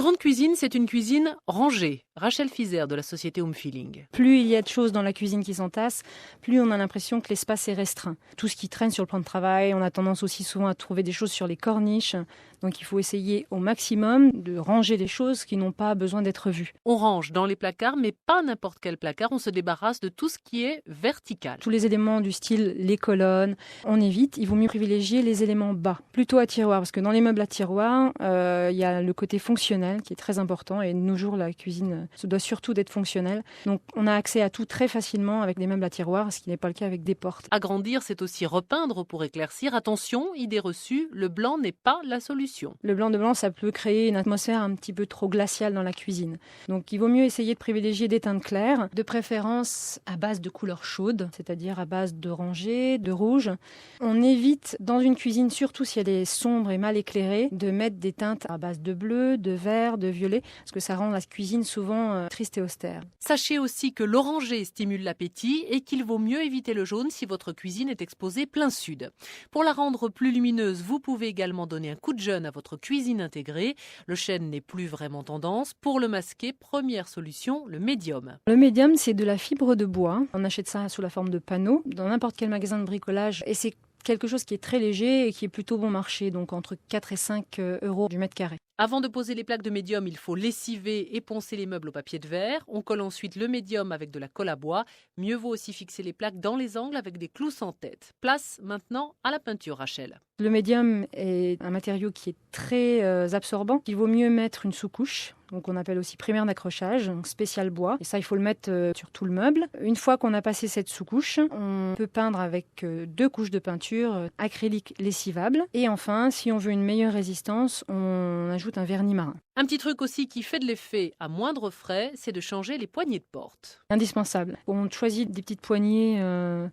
grande cuisine, c'est une cuisine rangée. Rachel Fizer de la société Home Feeling. Plus il y a de choses dans la cuisine qui s'entassent, plus on a l'impression que l'espace est restreint. Tout ce qui traîne sur le plan de travail, on a tendance aussi souvent à trouver des choses sur les corniches. Donc il faut essayer au maximum de ranger les choses qui n'ont pas besoin d'être vues. On range dans les placards, mais pas n'importe quel placard. On se débarrasse de tout ce qui est vertical. Tous les éléments du style les colonnes, on évite. Il vaut mieux privilégier les éléments bas, plutôt à tiroir, parce que dans les meubles à tiroir, il y a le côté fonctionnel qui est très important. Et de nos jours, la cuisine se doit surtout d'être fonctionnelle. Donc on a accès à tout très facilement avec des meubles à tiroir, ce qui n'est pas le cas avec des portes. Agrandir, c'est aussi repeindre pour éclaircir. Attention, idée reçue, le blanc n'est pas la solution. Le blanc de blanc, ça peut créer une atmosphère un petit peu trop glaciale dans la cuisine. Donc il vaut mieux essayer de privilégier des teintes claires, de préférence à base de couleurs chaudes, c'est-à-dire à base d'oranger, de rouge. On évite dans une cuisine, surtout si elle est sombre et mal éclairée, de mettre des teintes à base de bleu, de vert, de violet, parce que ça rend la cuisine souvent triste et austère. Sachez aussi que l'oranger stimule l'appétit et qu'il vaut mieux éviter le jaune si votre cuisine est exposée plein sud. Pour la rendre plus lumineuse, vous pouvez également donner un coup de jeune à votre cuisine intégrée. Le chêne n'est plus vraiment tendance. Pour le masquer, première solution, le médium. Le médium, c'est de la fibre de bois. On achète ça sous la forme de panneaux dans n'importe quel magasin de bricolage et c'est quelque chose qui est très léger et qui est plutôt bon marché, donc entre 4 et 5 euros du mètre carré. Avant de poser les plaques de médium, il faut lessiver et poncer les meubles au papier de verre. On colle ensuite le médium avec de la colle à bois. Mieux vaut aussi fixer les plaques dans les angles avec des clous sans tête. Place maintenant à la peinture, Rachel. Le médium est un matériau qui est très absorbant. Il vaut mieux mettre une sous-couche, donc on appelle aussi primaire d'accrochage, spécial bois. Et ça, il faut le mettre sur tout le meuble. Une fois qu'on a passé cette sous-couche, on peut peindre avec 2 couches de peinture acrylique lessivable. Et enfin, si on veut une meilleure résistance, on ajoute un vernis marin. Un petit truc aussi qui fait de l'effet à moindre frais, c'est de changer les poignées de porte. Indispensable. On choisit des petites poignées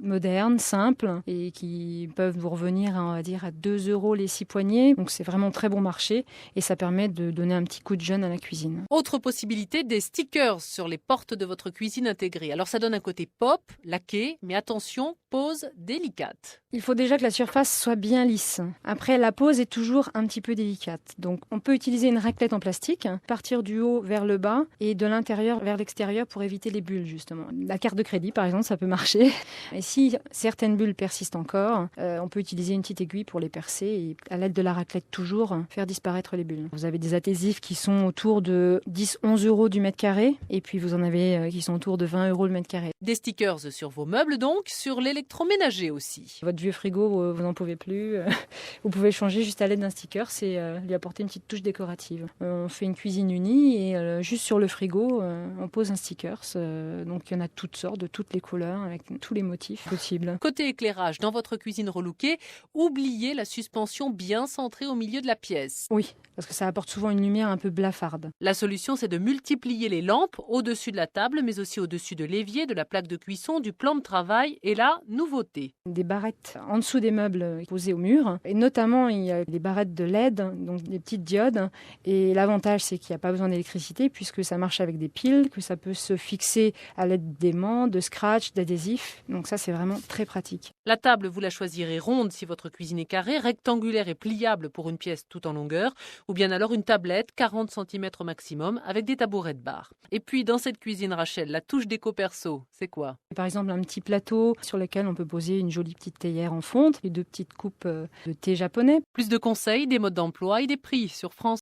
modernes, simples, et qui peuvent vous revenir, on va dire, à 2 euros les 6 poignées. Donc c'est vraiment très bon marché et ça permet de donner un petit coup de jeune à la cuisine. Autre possibilité, des stickers sur les portes de votre cuisine intégrée. Alors ça donne un côté pop, laqué, mais attention, pose délicate. Il faut déjà que la surface soit bien lisse. Après, la pose est toujours un petit peu délicate. Donc on peut utiliser une raclette en plastique, partir du haut vers le bas et de l'intérieur vers l'extérieur pour éviter les bulles justement. La carte de crédit par exemple, ça peut marcher. Et si certaines bulles persistent encore, on peut utiliser une petite aiguille pour les percer et à l'aide de la raclette toujours faire disparaître les bulles. Vous avez des adhésifs qui sont autour de 10-11 euros du mètre carré et puis vous en avez qui sont autour de 20 euros le mètre carré. Des stickers sur vos meubles donc, sur l'électroménager aussi. Votre vieux frigo, vous n'en pouvez plus. Vous pouvez changer juste à l'aide d'un sticker, c'est lui apporter une petite touche décorative. On fait une cuisine unie et juste sur le frigo, on pose un sticker. Donc il y en a toutes sortes, de toutes les couleurs, avec tous les motifs possibles. Côté éclairage, dans votre cuisine relookée, oubliez la suspension bien centrée au milieu de la pièce. Oui, parce que ça apporte souvent une lumière un peu blafarde. La solution, c'est de multiplier les lampes au-dessus de la table, mais aussi au-dessus de l'évier, de la plaque de cuisson, du plan de travail et la nouveauté. Des barrettes en dessous des meubles posées au mur. Et notamment, il y a des barrettes de LED, donc des petites diodes. Et l'avantage, c'est qu'il n'y a pas besoin d'électricité puisque ça marche avec des piles, que ça peut se fixer à l'aide d'aimants, de scratch, d'adhésifs. Donc ça, c'est vraiment très pratique. La table, vous la choisirez ronde si votre cuisine est carrée, rectangulaire et pliable pour une pièce tout en longueur, ou bien alors une tablette 40 cm maximum avec des tabourets de bar. Et puis dans cette cuisine, Rachel, la touche déco perso, c'est quoi? Par exemple, un petit plateau sur lequel on peut poser une jolie petite théière en fonte et 2 petites coupes de thé japonais. Plus de conseils, des modes d'emploi et des prix sur France.